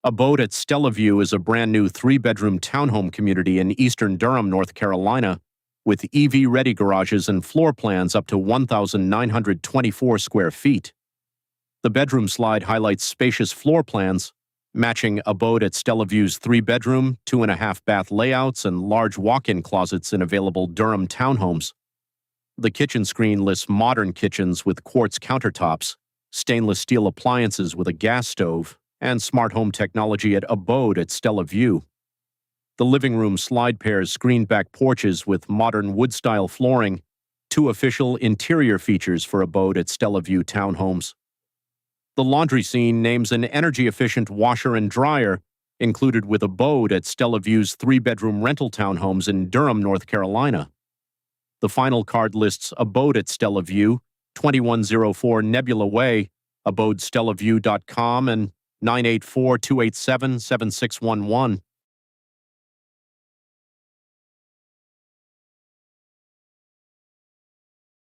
ABODE at Stella View is a brand new 3-bedroom townhome community in eastern Durham, North Carolina, with EV-ready garages and floor plans up to 1,924 square feet. The bedroom slide highlights spacious floor plans, matching ABODE at Stella View's 3-bedroom, 2.5-bath layouts and large walk-in closets in available Durham townhomes. The kitchen screen lists modern kitchens with quartz countertops, stainless steel appliances with a gas stove, and smart home technology at ABODE at Stella View. The living room slide pairs screened-back porches with modern wood-style flooring, 2 official interior features for ABODE at Stella View townhomes. The laundry scene names an energy-efficient washer and dryer included with ABODE at Stella View's 3-bedroom rental townhomes in Durham, North Carolina. The final card lists ABODE at Stella View, 2104 Nebula Way, abodestellaview.com, and 984-287-7611.